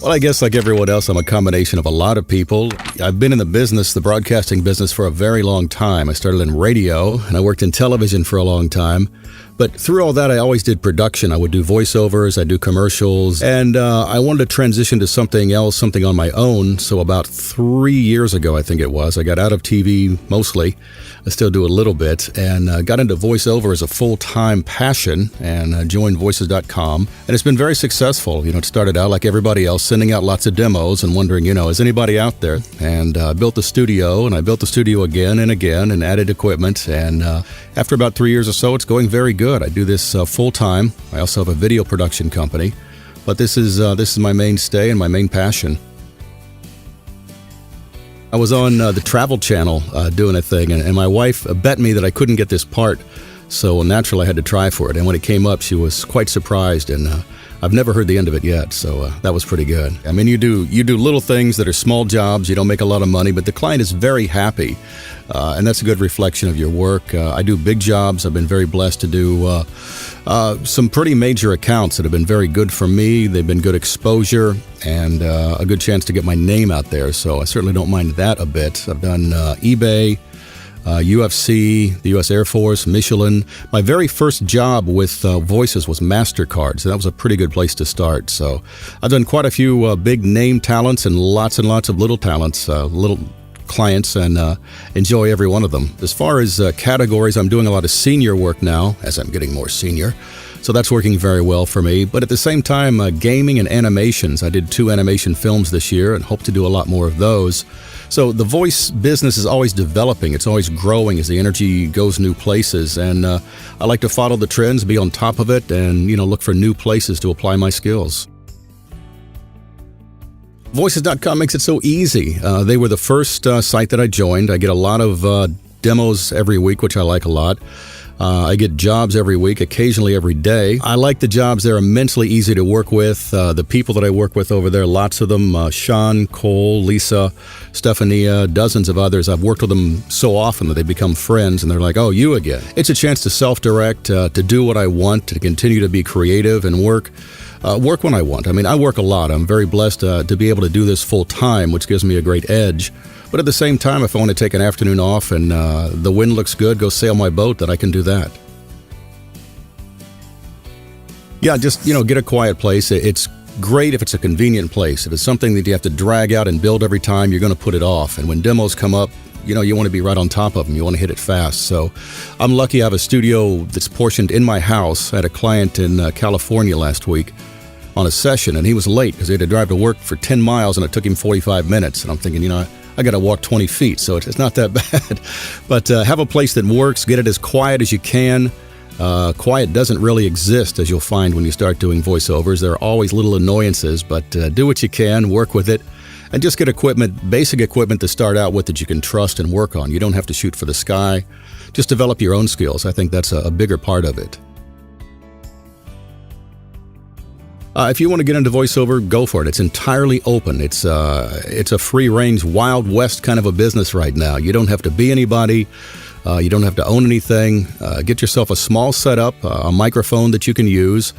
Well, I guess like everyone else, I'm a combination of a lot of people. I've been in the broadcasting business for a very long time. I started in radio and I worked in television for a long time. But through all that, I always did production. I would do voiceovers, I do commercials, and I wanted to transition to something else, something on my own. So about 3 years ago, I think it was, I got out of TV mostly. I still do a little bit, and got into voiceover as a full-time passion, and joined voices.com. And it's been very successful. It started out like everybody else, sending out lots of demos and wondering, is anybody out there? And I built the studio, and I built the studio again and added equipment. And after about 3 years or so, it's going very good. I do this full-time. I also have a video production company, but this is my mainstay and my main passion. I was on the Travel Channel doing a thing, and my wife bet me that I couldn't get this part, so naturally I had to try for it. And when it came up, she was quite surprised, and I've never heard the end of it yet, so that was pretty good. I mean, you do little things that are small jobs. You don't make a lot of money, but the client is very happy, and that's a good reflection of your work. I do big jobs. I've been very blessed to do some pretty major accounts that have been very good for me. They've been good exposure and a good chance to get my name out there, so I certainly don't mind that a bit. I've done eBay, UFC, the U.S. Air Force, Michelin. My very first job with Voices was MasterCard, so that was a pretty good place to start. So I've done quite a few big name talents and lots of little talents, little clients, and enjoy every one of them. As far as categories, I'm doing a lot of senior work now as I'm getting more senior. So that's working very well for me. But at the same time, gaming and animations. I did 2 animation films this year and hope to do a lot more of those. So the voice business is always developing. It's always growing as the energy goes new places. And I like to follow the trends, be on top of it, and look for new places to apply my skills. Voices.com makes it so easy. They were the first site that I joined. I get a lot of demos every week, which I like a lot. I get jobs every week, occasionally every day. I like the jobs. They're immensely easy to work with. The people that I work with over there, lots of them, Sean, Cole, Lisa, Stephania, dozens of others. I've worked with them so often that they become friends, and they're like, oh, you again. It's a chance to self-direct, to do what I want, to continue to be creative and work when I want. I mean, I work a lot. I'm very blessed to be able to do this full time, which gives me a great edge. But at the same time, if I want to take an afternoon off and the wind looks good, go sail my boat, then I can do that. Yeah, just, get a quiet place. It's great if it's a convenient place. If it's something that you have to drag out and build every time, you're going to put it off. And when demos come up, you want to be right on top of them. You want to hit it fast. So I'm lucky I have a studio that's portioned in my house. I had a client in California last week on a session, and he was late because he had to drive to work for 10 miles, and it took him 45 minutes. And I'm thinking, I got to walk 20 feet, so it's not that bad. But have a place that works. Get it as quiet as you can. Quiet doesn't really exist, as you'll find when you start doing voiceovers. There are always little annoyances, but do what you can, work with it, and just get basic equipment to start out with that you can trust and work on. You don't have to shoot for the sky. Just develop your own skills. I think that's a bigger part of it. If you want to get into voiceover, go for it. It's entirely open. It's a free-range, Wild West kind of a business right now. You don't have to be anybody. You don't have to own anything. Get yourself a small setup, a microphone that you can use,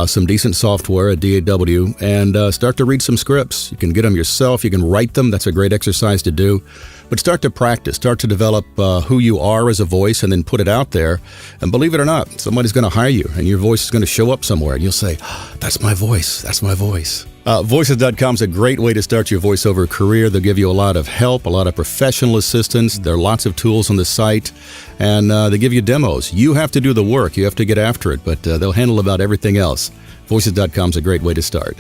some decent software, a DAW, and start to read some scripts. You can get them yourself. You can write them. That's a great exercise to do. But start to practice. Start to develop who you are as a voice, and then put it out there. And believe it or not, somebody's going to hire you, and your voice is going to show up somewhere, and you'll say, that's my voice. That's my voice. Voices.com is a great way to start your voiceover career. They'll give you a lot of help, a lot of professional assistance. There are lots of tools on the site, and they give you demos. You have to do the work. You have to get after it, but they'll handle about everything else. Voices.com is a great way to start.